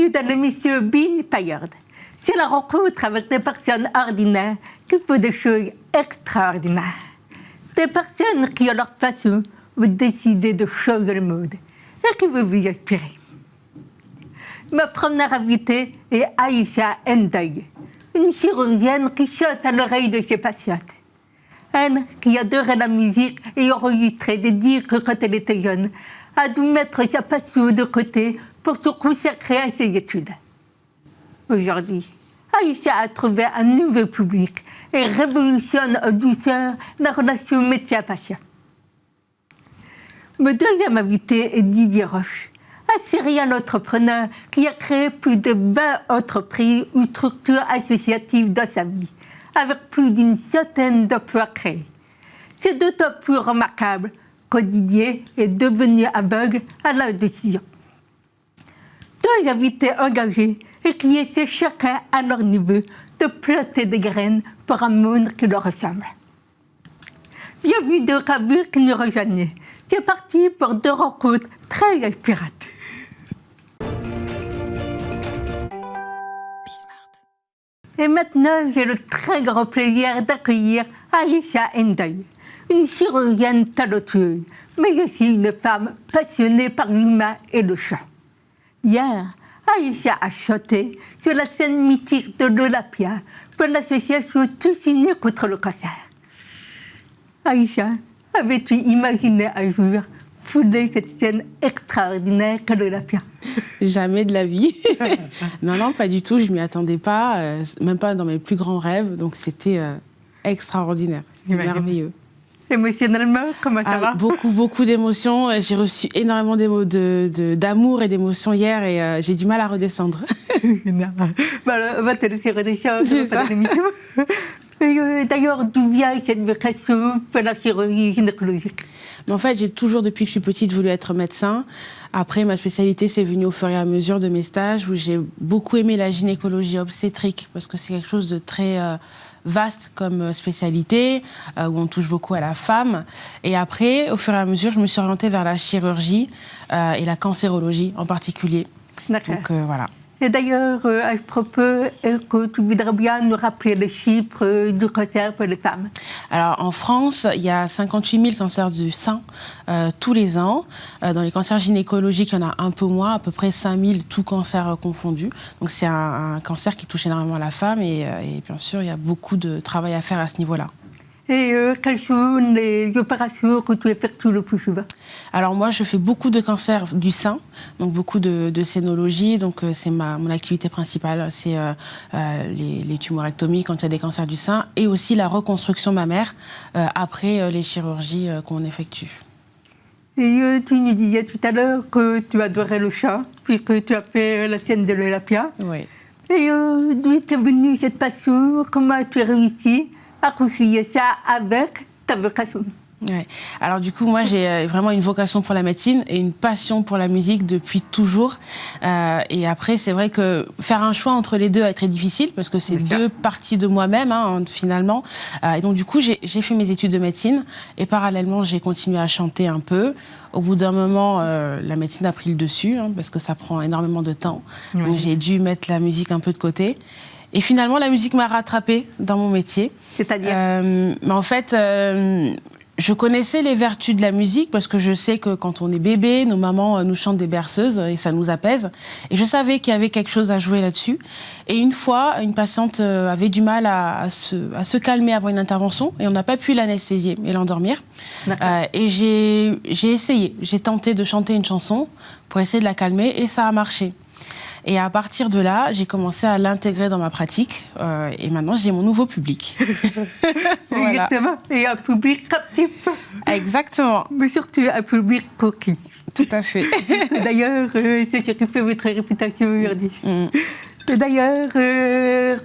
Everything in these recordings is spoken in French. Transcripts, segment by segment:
Bienvenue dans l'émission Being Tired. C'est la rencontre avec des personnes ordinaires qui font des choses extraordinaires. Des personnes qui, à leur façon, vont décider de changer le monde et qui vont vous inspirer. Ma première invitée est Aïcha Ndoye, une chirurgienne qui chante à l'oreille de ses patientes. Elle, qui adorait la musique et enregistrait des disques quand elle était jeune, a dû mettre sa passion de côté pour se consacrer à ses études. Aujourd'hui, Aïcha a trouvé un nouveau public et révolutionne en douceur la relation médecin-patient. Mon deuxième invité est Didier Roche, un serial entrepreneur qui a créé plus de 20 entreprises ou structures associatives dans sa vie, avec plus d'une centaine d'emplois créés. C'est d'autant plus remarquable que Didier est devenu aveugle à l'âge de 6 ans. Deux invités engagés et qui essaient chacun à leur niveau de planter des graines pour un monde qui leur ressemble. Bienvenue dans Ravu qui nous rejoignent. C'est parti pour deux rencontres très inspirantes. Et maintenant, j'ai le très grand plaisir d'accueillir Aïcha Ndoye, une chirurgienne talentueuse, mais aussi une femme passionnée par l'humain et le chant. Hier, Aïcha a chanté sur la scène mythique de l'Olympia pour l'association Tous Unis contre le cancer. Aïcha, avais-tu imaginé un jour fouler cette scène extraordinaire qu'est l'Olympia? Jamais de la vie. Non, pas du tout. Je ne m'y attendais pas, même pas dans mes plus grands rêves. Donc c'était extraordinaire. C'était merveilleux. Émotionnellement, comment ça va? Beaucoup d'émotions. J'ai reçu énormément d'amour et d'émotions hier et j'ai du mal à redescendre. On va te laisser redescendre. C'est ça. D'ailleurs, d'où vient cette vocation pour la chirurgie gynécologique? En fait, j'ai toujours, depuis que je suis petite, voulu être médecin. Après, ma spécialité, c'est venu au fur et à mesure de mes stages où j'ai beaucoup aimé la gynécologie obstétrique parce que c'est quelque chose de très vaste comme spécialité, où on touche beaucoup à la femme. Et après, au fur et à mesure, je me suis orientée vers la chirurgie et la cancérologie en particulier. D'accord. Donc voilà. Et d'ailleurs, à ce propos, est-ce que tu voudrais bien nous rappeler les chiffres du cancer pour les femmes? Alors, en France, il y a 58 000 cancers du sein tous les ans. Dans les cancers gynécologiques, il y en a un peu moins, à peu près 5 000, tous cancers confondus. Donc, c'est un cancer qui touche énormément la femme et bien sûr, il y a beaucoup de travail à faire à ce niveau-là. Et quelles sont les opérations que tu effectues le plus souvent? Alors moi, je fais beaucoup de cancers du sein, donc beaucoup de scénologie. Donc c'est mon activité principale, c'est les tumorectomies quand il y a des cancers du sein et aussi la reconstruction mammaire après les chirurgies qu'on effectue. Et tu nous disais tout à l'heure que tu adorais le chant, puisque tu as fait la scène de l'Olympia. Oui. Et d'où est venue cette passion? Comment tu as réussi à concilier ça avec ta vocation? Ouais. Alors du coup, moi, j'ai vraiment une vocation pour la médecine et une passion pour la musique depuis toujours. Et après, c'est vrai que faire un choix entre les deux est très difficile parce que c'est deux parties de moi-même, hein, finalement. Et donc du coup, j'ai fait mes études de médecine et parallèlement, j'ai continué à chanter un peu. Au bout d'un moment, la médecine a pris le dessus hein, parce que ça prend énormément de temps. Ouais. Donc j'ai dû mettre la musique un peu de côté. Et finalement, la musique m'a rattrapée dans mon métier. C'est-à-dire mais en fait, je connaissais les vertus de la musique parce que je sais que quand on est bébé, nos mamans nous chantent des berceuses et ça nous apaise. Et je savais qu'il y avait quelque chose à jouer là-dessus. Et une fois, une patiente avait du mal à se calmer avant une intervention et on n'a pas pu l'anesthésier et l'endormir. Et j'ai essayé, j'ai tenté de chanter une chanson pour essayer de la calmer et ça a marché. Et à partir de là, j'ai commencé à l'intégrer dans ma pratique. Et maintenant, j'ai mon nouveau public. Voilà. Exactement. Et un public captif. Exactement. Mais surtout un public coquille. Tout à fait. D'ailleurs, c'est ce qui fait votre réputation aujourd'hui. Et d'ailleurs,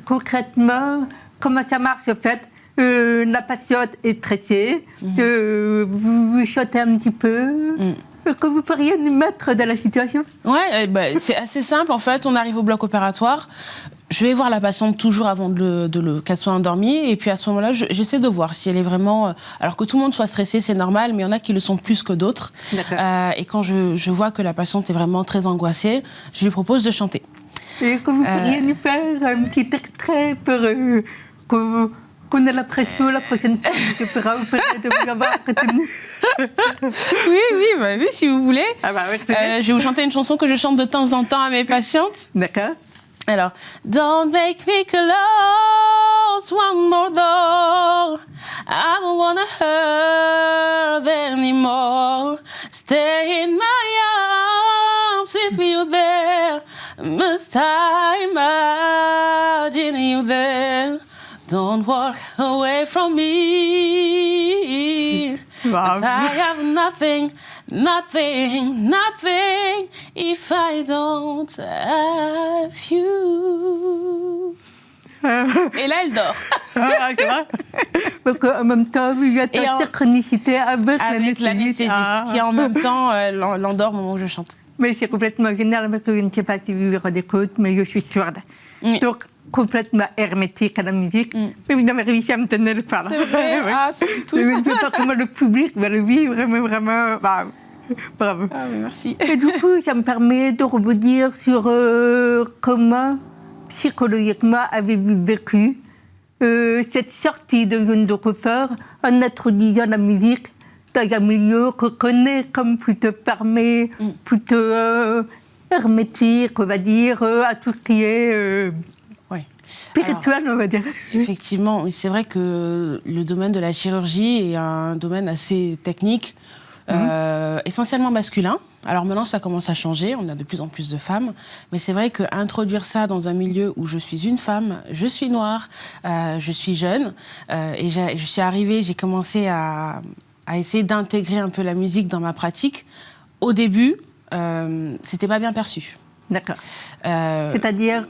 concrètement, comment ça marche en fait? La patiente est stressée, vous chantez un petit peu. Que vous pourriez nous mettre dans la situation? Ouais, c'est assez simple. En fait, on arrive au bloc opératoire. Je vais voir la patiente toujours avant qu'elle soit endormie. Et puis à ce moment-là, j'essaie de voir si elle est vraiment... alors que tout le monde soit stressé, c'est normal, mais il y en a qui le sont plus que d'autres. Et quand je vois que la patiente est vraiment très angoissée, je lui propose de chanter. Et que vous pourriez nous faire un petit extrait pour qu'on ait l'impression la prochaine fois que je ferai opérer de vous avoir retenu. Oui, si vous voulez. Ah bah, ouais, Je vais vous chanter une chanson que je chante de temps en temps à mes patientes. D'accord. Alors, don't make me close one more door. I don't wanna hurt anymore. Stay in my arms if you're there. Must I imagine you there? Don't walk away from me. Wow. 'Cause I have nothing if I don't have you. Et là, elle dort. Ah, c'est vrai. Donc, en même temps, il y a ta synchronicité avec l'anesthésiste qui, en même temps, l'endort au moment où je chante. Mais c'est complètement génial, parce que je ne sais pas si vous vous rendez compte, mais je suis sourde. Oui. Donc, complètement hermétique à la musique. Mais vous avez réussi à me tenir le parle. C'est vrai. Oui. Ah, c'est tout Je ça. ne sais pas comment le public va le vivre, mais vraiment, bah, bravo. Ah, mais merci. Et du coup, ça me permet de rebondir sur comment, psychologiquement, avez-vous vécu cette sortie de Youn Dokofer en introduisant la musique dans un milieu qu'on connaît comme plutôt fermé, plutôt hermétique, on va dire, à tout ce qui est spirituel, on va dire. Effectivement, oui, c'est vrai que le domaine de la chirurgie est un domaine assez technique, essentiellement masculin. Alors maintenant, ça commence à changer, on a de plus en plus de femmes, mais c'est vrai qu'introduire ça dans un milieu où je suis une femme, je suis noire, je suis jeune, et je suis arrivée, j'ai commencé à essayer d'intégrer un peu la musique dans ma pratique. Au début, c'était pas bien perçu. D'accord. C'est-à-dire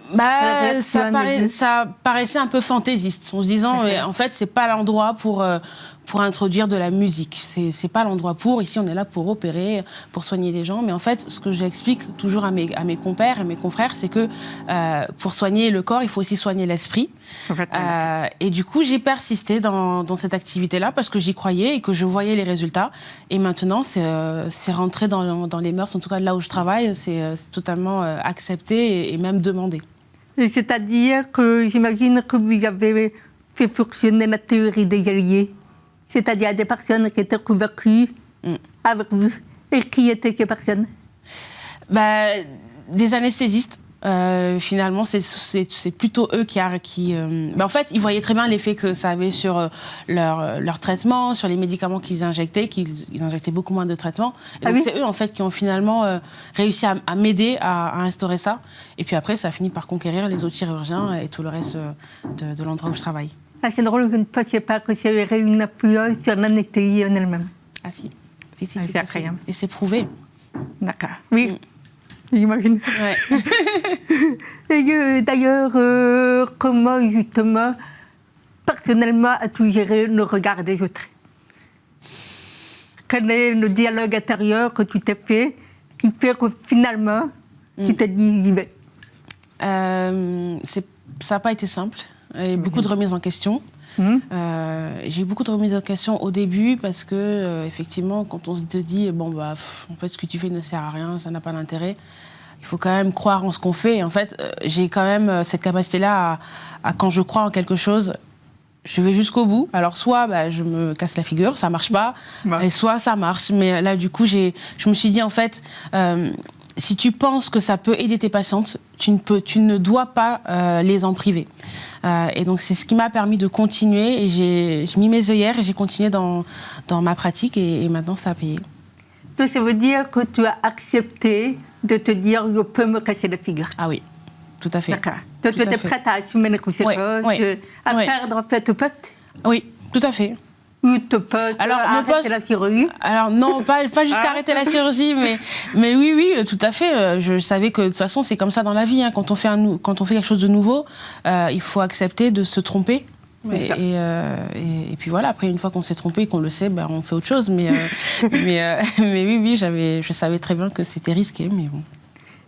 ça paraissait un peu fantaisiste, en se disant, en fait, c'est pas l'endroit pour introduire de la musique. C'est pas l'endroit pour. Ici, on est là pour opérer, pour soigner les gens. Mais en fait, ce que j'explique toujours à mes compères et mes confrères, c'est que pour soigner le corps, il faut aussi soigner l'esprit. Et du coup, j'ai persisté dans cette activité-là parce que j'y croyais et que je voyais les résultats. Et maintenant, c'est rentré dans les mœurs, en tout cas là où je travaille, c'est totalement accepté et même demandé. C'est-à-dire que j'imagine que vous avez fait fonctionner la théorie des alliés. C'est-à-dire des personnes qui étaient convaincues avec vous. Et qui étaient ces personnes? Des anesthésistes. Finalement, c'est plutôt eux qui en fait, ils voyaient très bien l'effet que ça avait sur leur traitement, sur les médicaments qu'ils injectaient, qu'ils injectaient beaucoup moins de traitements. Et donc, c'est eux, en fait, qui ont finalement réussi à m'aider à instaurer ça. Et puis après, ça a fini par conquérir les autres chirurgiens et tout le reste de l'endroit où je travaille. Ah, c'est drôle, je ne pensais pas que ça aurait une influence sur l'anesthésie en elle-même. Ah si. C'est incroyable. Et c'est prouvé. D'accord. Oui. J'imagine. Ouais. Et d'ailleurs, comment justement, personnellement, as-tu géré le regard des autres? Quel est le dialogue intérieur que tu t'es fait qui fait que finalement, tu t'es dit j'y vais? Ça n'a pas été simple. Il y a eu beaucoup de remises en question. J'ai eu beaucoup de remises en question au début parce que, effectivement, quand on se dit, en fait, ce que tu fais ne sert à rien, ça n'a pas d'intérêt, il faut quand même croire en ce qu'on fait. Et en fait, j'ai quand même cette capacité-là à quand je crois en quelque chose, je vais jusqu'au bout. Alors, soit je me casse la figure, ça marche pas, et soit ça marche. Mais là, du coup, je me suis dit, en fait, si tu penses que ça peut aider tes patientes, tu ne dois pas les en priver. Et donc, c'est ce qui m'a permis de continuer. Et j'ai mis mes œillères et j'ai continué dans ma pratique. Et maintenant, ça a payé. Donc, ça veut dire que tu as accepté de te dire, je peux me casser la figure. Ah oui, tout à fait. D'accord. Donc, tu étais prête à assumer les conséquences, à perdre en fait ton poste? Oui, tout à fait. Ou ton poste, arrêter la chirurgie? Alors non, pas jusqu'à arrêter la chirurgie, mais oui, tout à fait. Je savais que de toute façon, c'est comme ça dans la vie. Hein. Quand on fait quelque chose de nouveau, il faut accepter de se tromper. Et puis voilà, après, une fois qu'on s'est trompé et qu'on le sait, on fait autre chose. Mais oui, je savais très bien que c'était risqué, mais bon.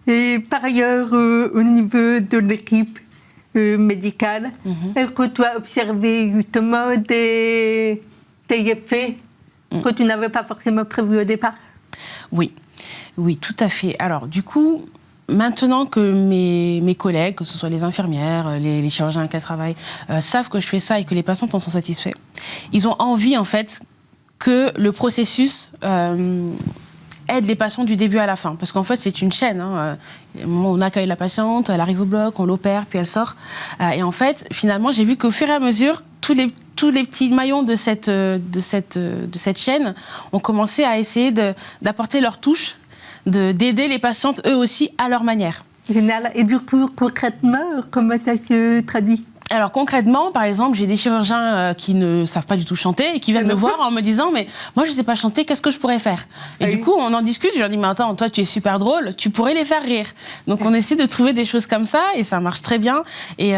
Et par ailleurs, au niveau de l'équipe médicale, est-ce que tu as observé justement des effets que tu n'avais pas forcément prévus au départ? Oui, tout à fait. Alors, du coup, maintenant que mes collègues, que ce soit les infirmières, les chirurgiens avec qui elles travaillent, savent que je fais ça et que les patientes en sont satisfaits, ils ont envie, en fait, que le processus aide les patients du début à la fin. Parce qu'en fait, c'est une chaîne. On accueille la patiente, elle arrive au bloc, on l'opère, puis elle sort. Et en fait, finalement, j'ai vu qu'au fur et à mesure, tous les petits maillons de cette chaîne ont commencé à essayer d'apporter leur touche, d'aider les patientes, eux aussi, à leur manière. Génial. Et du coup, concrètement, comment ça se traduit ? Alors concrètement, par exemple, j'ai des chirurgiens qui ne savent pas du tout chanter et qui viennent me voir en me disant « mais moi je ne sais pas chanter, qu'est-ce que je pourrais faire ?» Et du coup, on en discute, je leur dis « mais attends, toi tu es super drôle, tu pourrais les faire rire. » Donc on essaie de trouver des choses comme ça et ça marche très bien. Et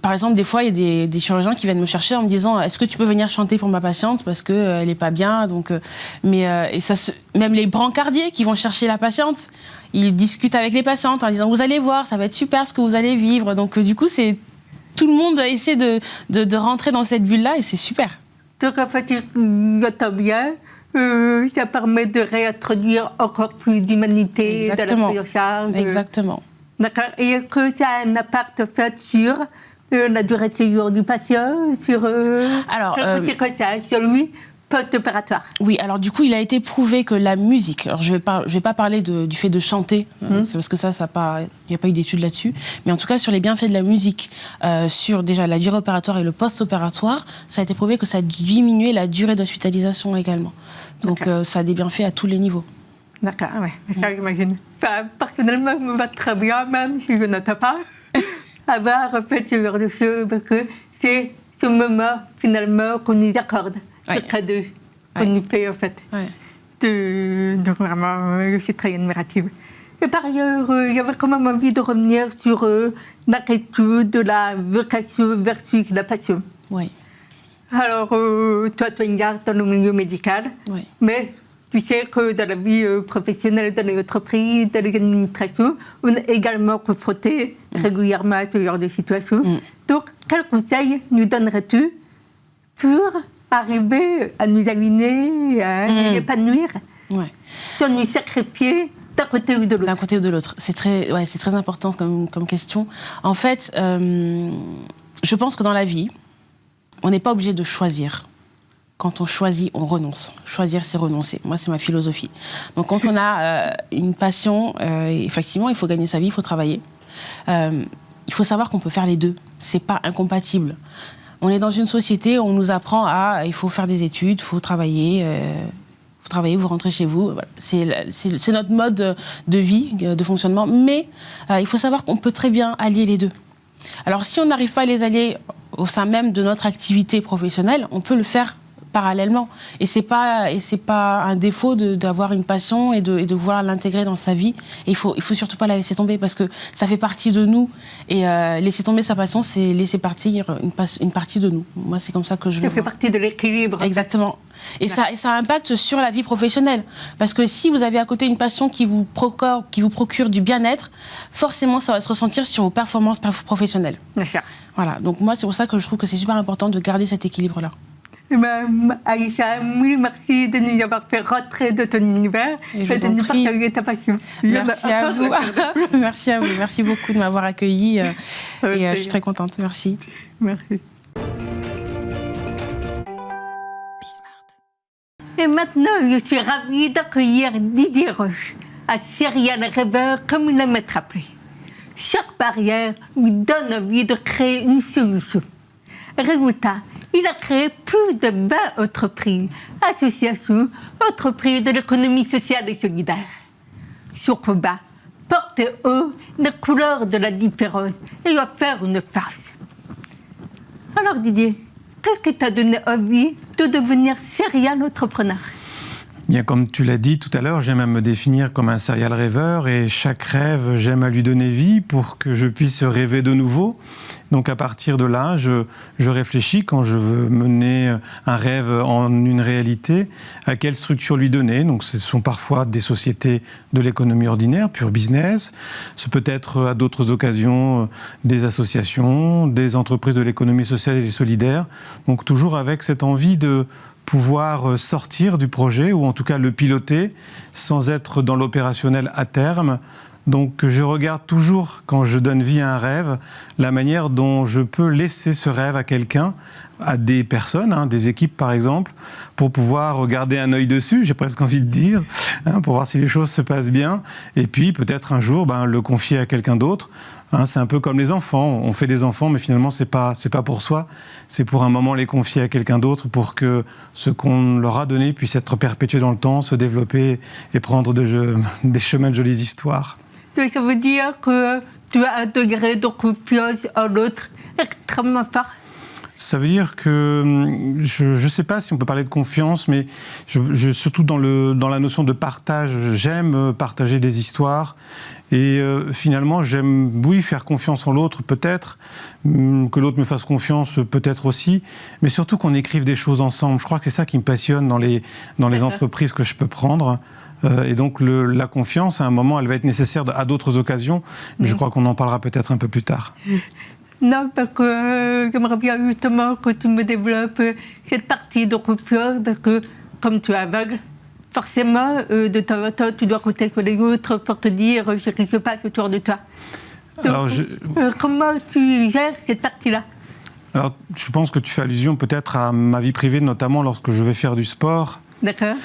par exemple, des fois, il y a des chirurgiens qui viennent me chercher en me disant « est-ce que tu peux venir chanter pour ma patiente parce qu'elle n'est pas bien ?» Donc, même les brancardiers qui vont chercher la patiente, ils discutent avec les patientes en disant « vous allez voir, ça va être super ce que vous allez vivre. » Donc du coup, tout le monde essaie de rentrer dans cette bulle-là et c'est super. Donc en fait, j'entends bien, ça permet de réintroduire encore plus d'humanité dans la prise en charge. Exactement. D'accord. Et est-ce que ça a un impact en fait sur la durée de séjour du patient, sur lui post-opératoire? Oui, alors du coup, il a été prouvé que la musique, alors je vais pas parler du fait de chanter, c'est parce que il n'y a pas eu d'études là-dessus, mais en tout cas sur les bienfaits de la musique, sur déjà la durée opératoire et le post-opératoire, ça a été prouvé que ça diminuait la durée d'hospitalisation également. Donc ça a des bienfaits à tous les niveaux. D'accord, oui, ça j'imagine. Ça, personnellement, me va très bien, même si je n'entends pas, avoir fait ce genre de choses, parce que c'est ce moment, finalement, qu'on nous accorde. C'est cadeau qu'on nous paye, en fait. Donc vraiment, je suis très admirative. Et par ailleurs, j'avais quand même envie de revenir sur la question de la vocation versus la passion. Oui. Alors, toi, tu as une garde dans le milieu médical, mais tu sais que dans la vie professionnelle, dans les entreprises, dans les administrations, on est également confronté régulièrement à ce genre de situation. Donc, quel conseil nous donnerais-tu pour arriver à nous aligner, à nous épanouir, sans nous sacrifier d'un côté ou de l'autre? D'un côté ou de l'autre. C'est très important comme question. En fait, je pense que dans la vie, on n'est pas obligé de choisir. Quand on choisit, on renonce. Choisir, c'est renoncer. Moi, c'est ma philosophie. Donc, quand on a une passion, effectivement, il faut gagner sa vie, il faut travailler. Il faut savoir qu'on peut faire les deux. C'est pas incompatible. On est dans une société où on nous apprend il faut faire des études, il faut travailler, vous rentrez chez vous. Voilà. C'est notre mode de vie, de fonctionnement. Mais il faut savoir qu'on peut très bien allier les deux. Alors, si on n'arrive pas à les allier au sein même de notre activité professionnelle, on peut le faire parallèlement. Et c'est pas un défaut d'avoir une passion et de vouloir l'intégrer dans sa vie. Et il faut surtout pas la laisser tomber parce que ça fait partie de nous. Et laisser tomber sa passion, c'est laisser partir une partie de nous. Moi, c'est comme ça que je le vois. Ça fait partie de l'équilibre. Exactement. Et ça impacte sur la vie professionnelle. Parce que si vous avez à côté une passion qui vous procure du bien-être, forcément, ça va se ressentir sur vos performances professionnelles. D'accord. Voilà. Donc moi, c'est pour ça que je trouve que c'est super important de garder cet équilibre-là. Aïcha, oui, merci de nous avoir fait rentrer de ton univers et de nous partager ta passion. Merci à vous. Merci à vous. Merci beaucoup de m'avoir accueillie. Et je suis très contente. Merci. Merci. Et maintenant, je suis ravie d'accueillir Didier Roche, un serial rêveur comme il aime être appelé. Chaque barrière lui donne envie de créer une solution. Résultat, il a créé plus de 20 entreprises, associations, entreprises de l'économie sociale et solidaire. Son combat porte haut les couleurs de la différence et va faire une farce. Alors Didier, qu'est-ce qui t'a donné envie de devenir serial entrepreneur? Bien, comme tu l'as dit tout à l'heure, j'aime à me définir comme un serial rêveur et chaque rêve, j'aime à lui donner vie pour que je puisse rêver de nouveau. Donc à partir de là, je réfléchis quand je veux mener un rêve en une réalité, à quelle structure lui donner. Donc ce sont parfois des sociétés de l'économie ordinaire, pure business. Ce peut être à d'autres occasions des associations, des entreprises de l'économie sociale et solidaire. Donc toujours avec cette envie de pouvoir sortir du projet ou en tout cas le piloter sans être dans l'opérationnel à terme. Donc je regarde toujours, quand je donne vie à un rêve, la manière dont je peux laisser ce rêve à quelqu'un, à des personnes, des équipes par exemple, pour pouvoir garder un œil dessus, j'ai presque envie de dire, pour voir si les choses se passent bien, et puis peut-être un jour le confier à quelqu'un d'autre. C'est un peu comme les enfants, on fait des enfants, mais finalement c'est pas pour soi, c'est pour un moment les confier à quelqu'un d'autre pour que ce qu'on leur a donné puisse être perpétué dans le temps, se développer et prendre des chemins de jolies histoires. Donc ça veut dire que tu as un degré de confiance en l'autre extrêmement fort. Ça veut dire que, je ne sais pas si on peut parler de confiance, mais surtout dans la notion de partage, j'aime partager des histoires et finalement j'aime, oui, faire confiance en l'autre peut-être, que l'autre me fasse confiance peut-être aussi, mais surtout qu'on écrive des choses ensemble. Je crois que c'est ça qui me passionne dans les entreprises que je peux prendre. Et donc la confiance, à un moment, elle va être nécessaire à d'autres occasions, mais je crois qu'on en parlera peut-être un peu plus tard. Non, parce que j'aimerais bien justement que tu me développes cette partie de confiance, parce que comme tu es aveugle, forcément, de temps en temps, tu dois compter sur les autres pour te dire ce qui se passe autour de toi. Donc, alors, comment tu gères cette partie-là ? Alors, je pense que tu fais allusion peut-être à ma vie privée, notamment lorsque je vais faire du sport. D'accord.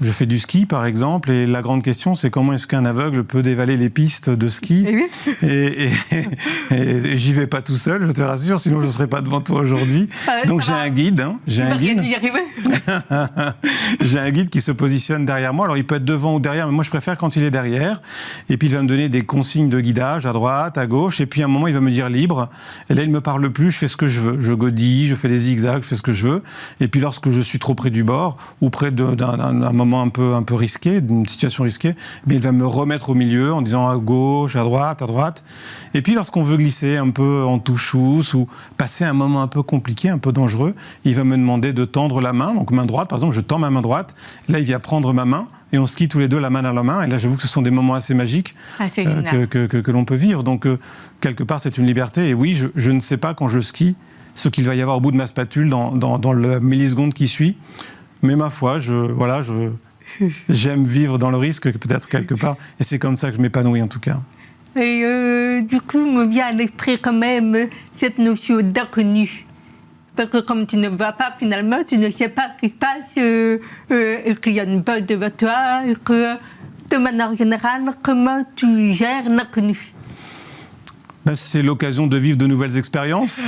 Je fais du ski, par exemple, et la grande question, c'est comment est-ce qu'un aveugle peut dévaler les pistes de ski ? Et j'y vais pas tout seul, je te rassure, sinon je ne serais pas devant toi aujourd'hui. Donc j'ai un guide. J'ai un guide qui se positionne derrière moi. Alors il peut être devant ou derrière, mais moi je préfère quand il est derrière. Et puis il va me donner des consignes de guidage à droite, à gauche. Et puis à un moment, il va me dire libre. Et là, il ne me parle plus, je fais ce que je veux. Je godille, je fais des zigzags, je fais ce que je veux. Et puis lorsque je suis trop près du bord, ou près d'un moment un peu risqué, d'une situation risquée, mais il va me remettre au milieu en disant à gauche, à droite. Et puis lorsqu'on veut glisser un peu en touche-ousse ou passer un moment un peu compliqué, un peu dangereux, il va me demander de tendre la main, donc main droite, par exemple, je tends ma main droite, là il vient prendre ma main, et on skie tous les deux la main dans la main, et là j'avoue que ce sont des moments assez magiques que l'on peut vivre, donc quelque part c'est une liberté, et oui, je ne sais pas quand je skie ce qu'il va y avoir au bout de ma spatule dans le milliseconde qui suit, mais ma foi, j'aime vivre dans le risque, peut-être quelque part, et c'est comme ça que je m'épanouis en tout cas. Et du coup, me vient à l'esprit quand même cette notion d'inconnu. Parce que comme tu ne vois pas finalement, tu ne sais pas ce qui se passe, et qu'il y a une botte devant toi, et que de manière générale, comment tu gères l'inconnu ? C'est l'occasion de vivre de nouvelles expériences.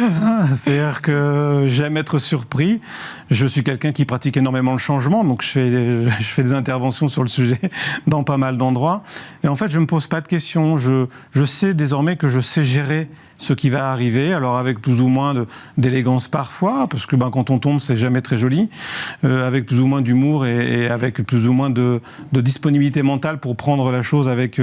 C'est-à-dire que j'aime être surpris. Je suis quelqu'un qui pratique énormément le changement, donc je fais des interventions sur le sujet dans pas mal d'endroits. Et en fait, je ne me pose pas de questions. Je sais désormais que je sais gérer ce qui va arriver, alors avec plus ou moins d'élégance parfois, parce que quand on tombe, c'est jamais très joli, avec plus ou moins d'humour et avec plus ou moins de disponibilité mentale pour prendre la chose avec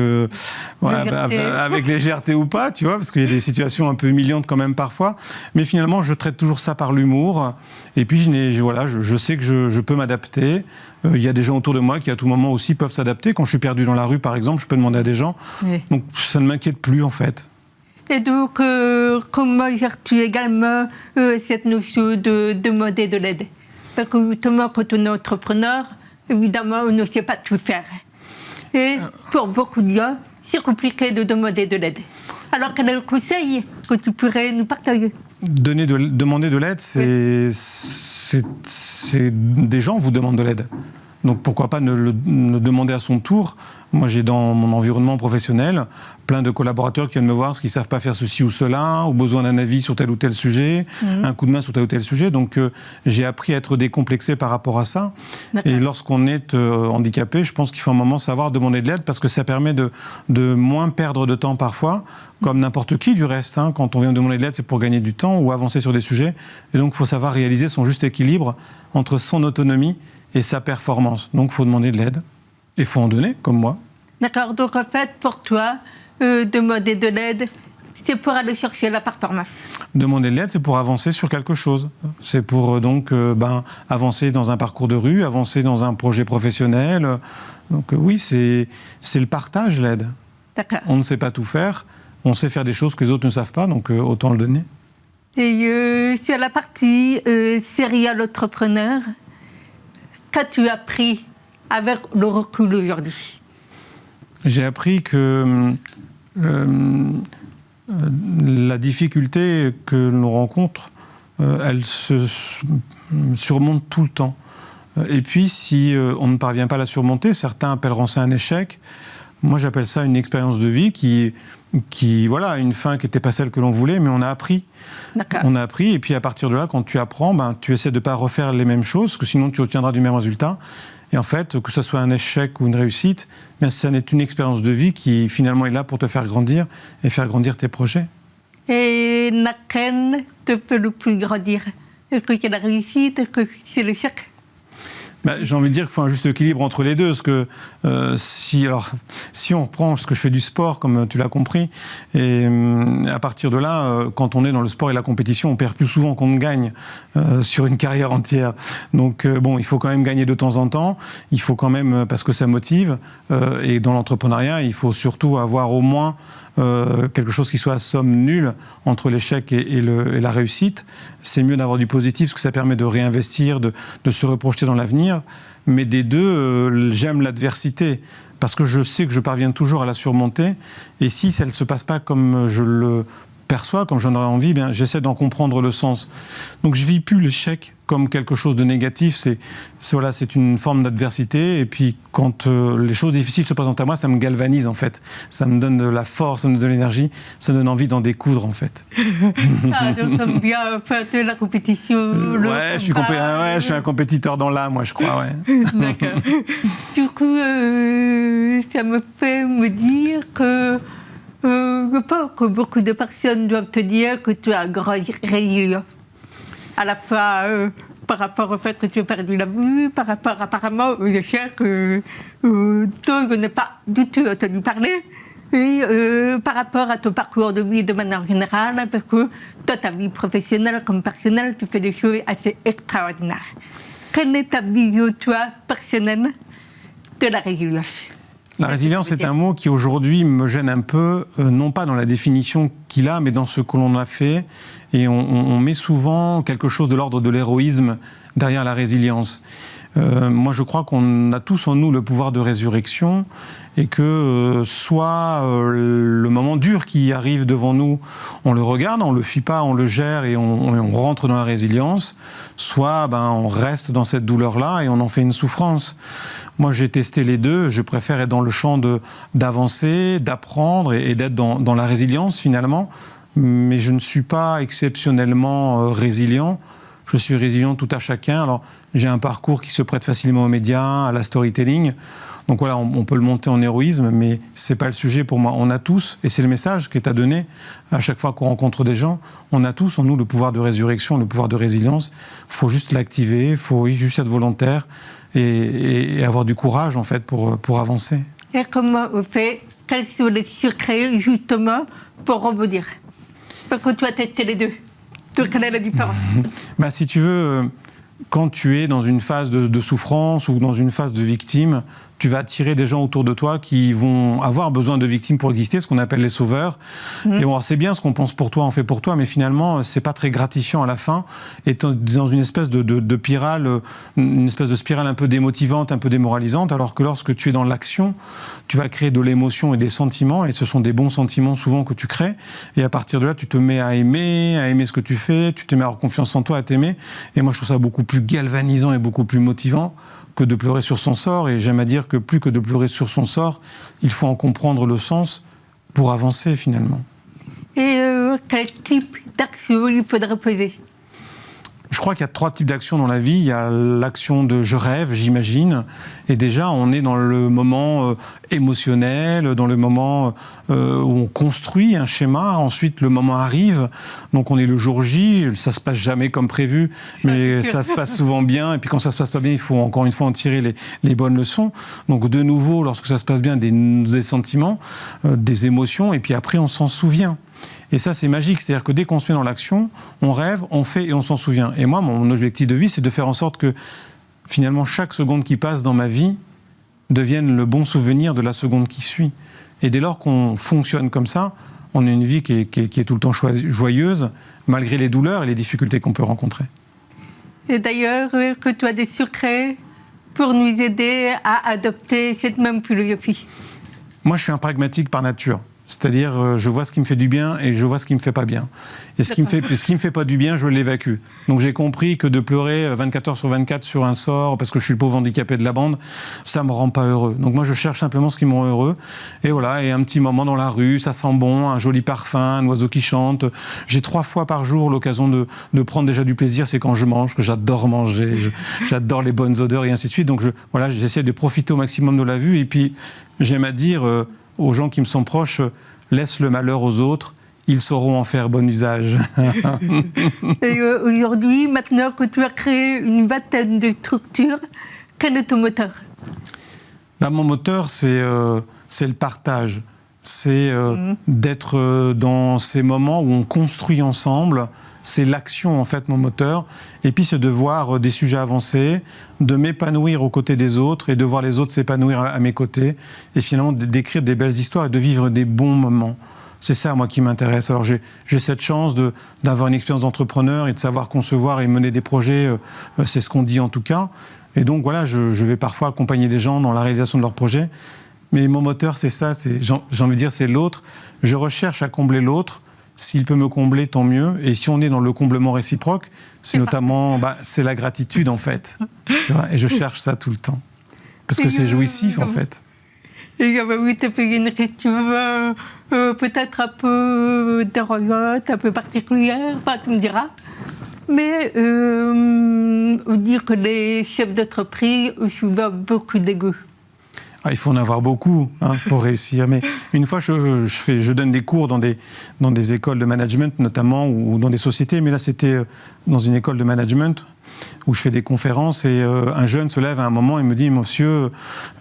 légèreté ou pas, tu vois, parce qu'il y a des situations un peu humiliantes quand même parfois, mais finalement, je traite toujours ça par l'humour, et puis je sais que je peux m'adapter. Il y a des gens autour de moi qui à tout moment aussi peuvent s'adapter. Quand je suis perdu dans la rue, par exemple, je peux demander à des gens, donc ça ne m'inquiète plus en fait. Et donc, comment gères-tu également cette notion de demander de l'aide ? Parce que justement, quand on est entrepreneur, évidemment, on ne sait pas tout faire. Et pour beaucoup de gens, c'est compliqué de demander de l'aide. Alors, quel est le conseil que tu pourrais nous partager ? Demander de l'aide, c'est des gens vous demandent de l'aide. Donc pourquoi pas ne le demander à son tour. Moi, j'ai dans mon environnement professionnel plein de collaborateurs qui viennent me voir parce qu'ils ne savent pas faire ceci ou cela, ou besoin d'un avis sur tel ou tel sujet, un coup de main sur tel ou tel sujet. Donc j'ai appris à être décomplexé par rapport à ça. D'accord. Et lorsqu'on est handicapé, je pense qu'il faut un moment savoir demander de l'aide parce que ça permet de moins perdre de temps parfois, comme n'importe qui du reste. Quand on vient demander de l'aide, c'est pour gagner du temps ou avancer sur des sujets. Et donc il faut savoir réaliser son juste équilibre entre son autonomie et sa performance. Donc il faut demander de l'aide. Il faut en donner, comme moi. D'accord, donc en fait, pour toi, demander de l'aide, c'est pour aller chercher la performance. Demander de l'aide, c'est pour avancer sur quelque chose. C'est pour donc avancer dans un parcours de rue, avancer dans un projet professionnel. Donc oui, c'est le partage, l'aide. D'accord. On ne sait pas tout faire, on sait faire des choses que les autres ne savent pas, donc autant le donner. Et sur la partie serial entrepreneur, qu'as-tu appris avec le recul aujourd'hui ? J'ai appris que la difficulté que l'on rencontre, elle se surmonte tout le temps. Et puis, si on ne parvient pas à la surmonter, certains appelleront ça un échec. Moi, j'appelle ça une expérience de vie qui voilà, une fin qui n'était pas celle que l'on voulait, mais on a appris. D'accord. On a appris, et puis à partir de là, quand tu apprends, tu essaies de ne pas refaire les mêmes choses, parce que sinon tu obtiendras du même résultat. Et en fait, que ce soit un échec ou une réussite, ça n'est une expérience de vie qui finalement est là pour te faire grandir et faire grandir tes projets. Et laquelle te fait le plus grandir? Est-ce que c'est la réussite? Est-ce que c'est l'échec? J'ai envie de dire qu'il faut un juste équilibre entre les deux, parce que si on reprend ce que je fais du sport, comme tu l'as compris, et à partir de là, quand on est dans le sport et la compétition, on perd plus souvent qu'on ne gagne sur une carrière entière. Donc il faut quand même gagner de temps en temps, il faut quand même, parce que ça motive, et dans l'entrepreneuriat, il faut surtout avoir au moins quelque chose qui soit à somme nulle entre l'échec et la réussite. C'est mieux d'avoir du positif, parce que ça permet de réinvestir, de se reprojeter dans l'avenir. Mais des deux, j'aime l'adversité, parce que je sais que je parviens toujours à la surmonter. Et si ça ne se passe pas comme je le perçois, comme j'en aurais envie, j'essaie d'en comprendre le sens. Donc je ne vis plus l'échec comme quelque chose de négatif, c'est une forme d'adversité, et puis quand les choses difficiles se présentent à moi, ça me galvanise en fait, ça me donne de la force, ça me donne de l'énergie, ça me donne envie d'en découdre en fait. Donc t'aimes bien faire de la compétition, je suis un compétiteur dans l'âme, moi je crois, ouais. D'accord. Du coup, ça me fait me dire que je pense que beaucoup de personnes doivent te dire que tu as un grand résilient. À la fois par rapport au fait que tu as perdu la vue, par rapport apparemment aux échecs dont je n'ai pas du tout entendu parler, et par rapport à ton parcours de vie de manière générale, parce que dans ta vie professionnelle comme personnelle, tu fais des choses assez extraordinaires. Quelle est ta vision, toi, personnelle, de la résilience? La résilience est un mot qui aujourd'hui me gêne un peu, non pas dans la définition qu'il a, mais dans ce que l'on a fait. Et on met souvent quelque chose de l'ordre de l'héroïsme derrière la résilience. Moi, je crois qu'on a tous en nous le pouvoir de résurrection, et que soit le moment dur qui arrive devant nous, on le regarde, on le fuit pas, on le gère et on rentre dans la résilience, soit on reste dans cette douleur-là et on en fait une souffrance. Moi, j'ai testé les deux. Je préfère être dans le champ d'avancer, d'apprendre et d'être dans la résilience, finalement. Mais je ne suis pas exceptionnellement résilient. Je suis résilient tout à chacun. Alors, j'ai un parcours qui se prête facilement aux médias, à la storytelling. Donc voilà, on peut le monter en héroïsme, mais ce n'est pas le sujet pour moi. On a tous, et c'est le message qui est à donner à chaque fois qu'on rencontre des gens, on a tous en nous le pouvoir de résurrection, le pouvoir de résilience. Il faut juste l'activer, il faut juste être volontaire et avoir du courage, en fait, pour avancer. Et comment on fait? Quels sont les secrets, justement, pour rebondir? Parce que toi, tu as testé les deux. Donc, quelle est la différence? Si tu veux, quand tu es dans une phase de souffrance ou dans une phase de victime, tu vas attirer des gens autour de toi qui vont avoir besoin de victimes pour exister, ce qu'on appelle les sauveurs. Et bon, c'est bien ce qu'on pense pour toi, on fait pour toi, mais finalement, c'est pas très gratifiant à la fin. Et dans une espèce de spirale, une espèce de spirale un peu démotivante, un peu démoralisante, alors que lorsque tu es dans l'action, tu vas créer de l'émotion et des sentiments, et ce sont des bons sentiments souvent que tu crées. Et à partir de là, tu te mets à aimer ce que tu fais, tu te mets à avoir confiance en toi, à t'aimer. Et moi, je trouve ça beaucoup plus galvanisant et beaucoup plus motivant que de pleurer sur son sort, et j'aime à dire que plus que de pleurer sur son sort, il faut en comprendre le sens pour avancer finalement. Et quel type d'action il faudrait poser? Je crois qu'il y a 3 types d'actions dans la vie. Il y a l'action de « je rêve », j'imagine, et déjà on est dans le moment émotionnel, dans le moment où on construit un schéma, ensuite le moment arrive, donc on est le jour J, ça se passe jamais comme prévu, mais ça se passe souvent bien, et puis quand ça se passe pas bien, il faut encore une fois en tirer les bonnes leçons. Donc de nouveau, lorsque ça se passe bien, des sentiments, des émotions, et puis après on s'en souvient. Et ça, c'est magique. C'est-à-dire que dès qu'on se met dans l'action, on rêve, on fait et on s'en souvient. Et moi, mon objectif de vie, c'est de faire en sorte que, finalement, chaque seconde qui passe dans ma vie devienne le bon souvenir de la seconde qui suit. Et dès lors qu'on fonctionne comme ça, on a une vie qui est tout le temps joyeuse, malgré les douleurs et les difficultés qu'on peut rencontrer. Et d'ailleurs, que tu as des secrets pour nous aider à adopter cette même philosophie? Moi, je suis un pragmatique par nature. C'est-à-dire, je vois ce qui me fait du bien et je vois ce qui me fait pas bien. Et ce qui me fait pas du bien, je l'évacue. Donc j'ai compris que de pleurer 24 heures sur 24 sur un sort, parce que je suis le pauvre handicapé de la bande, ça me rend pas heureux. Donc moi, je cherche simplement ce qui me rend heureux. Et voilà, et un petit moment dans la rue, ça sent bon, un joli parfum, un oiseau qui chante. J'ai 3 fois par jour l'occasion de prendre déjà du plaisir, c'est quand je mange, que j'adore manger, j'adore les bonnes odeurs et ainsi de suite. Donc voilà, j'essaie de profiter au maximum de la vue. Et puis, j'aime à dire aux gens qui me sont proches, laisse le malheur aux autres, ils sauront en faire bon usage. Et aujourd'hui, maintenant que tu as créé une vingtaine de structures, quel est ton moteur ? Mon moteur, c'est le partage. C'est d'être dans ces moments où on construit ensemble. C'est l'action, en fait, mon moteur. Et puis, c'est de voir des sujets avancer, de m'épanouir aux côtés des autres et de voir les autres s'épanouir à mes côtés. Et finalement, d'écrire des belles histoires et de vivre des bons moments. C'est ça, moi, qui m'intéresse. Alors, j'ai cette chance d'avoir une expérience d'entrepreneur et de savoir concevoir et mener des projets. C'est ce qu'on dit, en tout cas. Et donc, voilà, je vais parfois accompagner des gens dans la réalisation de leurs projets. Mais mon moteur, c'est ça. J'ai envie de dire, c'est l'autre. Je recherche à combler l'autre. S'il peut me combler, tant mieux. Et si on est dans le comblement réciproque, c'est notamment c'est la gratitude, en fait. Tu vois, et je cherche ça tout le temps. Parce que c'est jouissif, en fait. Et oui, tu as fait une question peut-être un peu déroyante, un peu particulière, tu me diras. Mais dire que les chefs d'entreprise ont souvent beaucoup d'ego. Il faut en avoir beaucoup pour réussir. Mais une fois, je donne des cours dans des écoles de management, notamment, ou dans des sociétés. Mais là, c'était dans une école de management où je fais des conférences et un jeune se lève à un moment et me dit « Monsieur,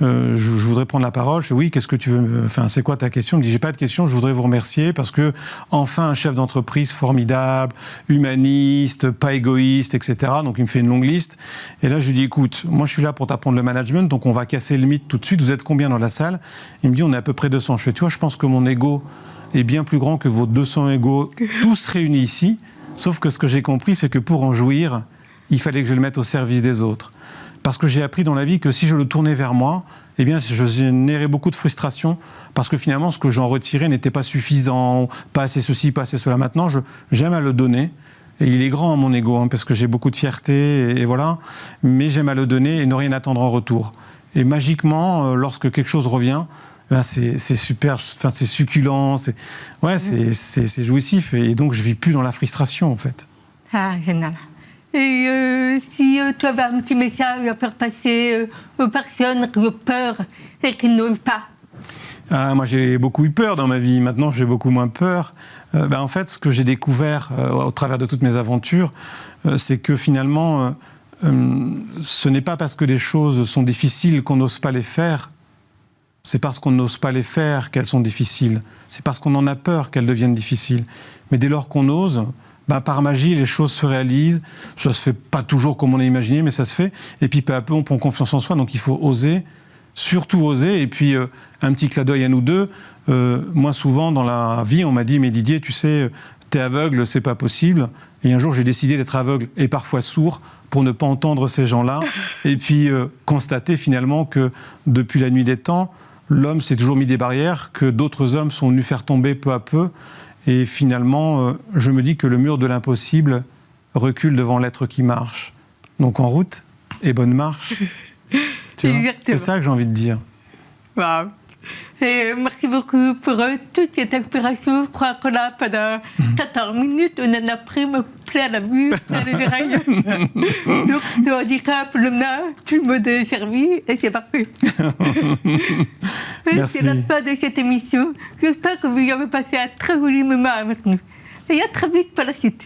je voudrais prendre la parole. » Je dis « Oui, qu'est-ce que tu veux ? Enfin, c'est quoi ta question ?» Il me dit « J'ai pas de question, je voudrais vous remercier parce que enfin un chef d'entreprise formidable, humaniste, pas égoïste, etc. » Donc il me fait une longue liste. Et là, je lui dis « Écoute, moi je suis là pour t'apprendre le management, donc on va casser le mythe tout de suite. Vous êtes combien dans la salle ?» Il me dit « On est à peu près 200. » Je fais « Tu vois, je pense que mon ego est bien plus grand que vos 200 égos, tous réunis ici. Sauf que ce que j'ai compris, c'est que pour en jouir, il fallait que je le mette au service des autres. Parce que j'ai appris dans la vie que si je le tournais vers moi, eh bien, je générais beaucoup de frustration parce que finalement, ce que j'en retirais n'était pas suffisant, pas assez ceci, pas assez cela. Maintenant, j'aime à le donner. Et il est grand, mon ego, parce que j'ai beaucoup de fierté, et voilà. Mais j'aime à le donner et ne rien attendre en retour. Et magiquement, lorsque quelque chose revient, c'est super, enfin, c'est succulent, c'est jouissif. Et donc, je ne vis plus dans la frustration, en fait. Ah, génial. Et si tu avais un petit message à faire passer aux personnes qui ont peur et qui n'osent pas. Moi, j'ai beaucoup eu peur dans ma vie. Maintenant, j'ai beaucoup moins peur. En fait, ce que j'ai découvert au travers de toutes mes aventures, c'est que finalement, ce n'est pas parce que les choses sont difficiles qu'on n'ose pas les faire. C'est parce qu'on n'ose pas les faire qu'elles sont difficiles. C'est parce qu'on en a peur qu'elles deviennent difficiles. Mais dès lors qu'on ose, par magie, les choses se réalisent. Ça se fait pas toujours comme on a imaginé, mais ça se fait. Et puis, peu à peu, on prend confiance en soi. Donc, il faut oser, surtout oser. Et puis, un petit clin d'œil à nous deux. Moi, souvent, dans la vie, on m'a dit « Mais Didier, tu sais, t'es aveugle, c'est pas possible. » Et un jour, j'ai décidé d'être aveugle et parfois sourd pour ne pas entendre ces gens-là. Et puis, constater finalement que, depuis la nuit des temps, l'homme s'est toujours mis des barrières que d'autres hommes sont venus faire tomber peu à peu. Et finalement, je me dis que le mur de l'impossible recule devant l'être qui marche. Donc en route et bonne marche. C'est ça que j'ai envie de dire. Wow. Et merci beaucoup pour toute cette inspiration. Je crois qu'on a pendant 14 minutes, on en a pris plein la vue, plein les oreilles. Donc, tu handicap, le mien, tu me desservis et c'est parfait. C'est la fin de cette émission. J'espère que vous avez passé un très joli moment avec nous. Et à très vite pour la suite.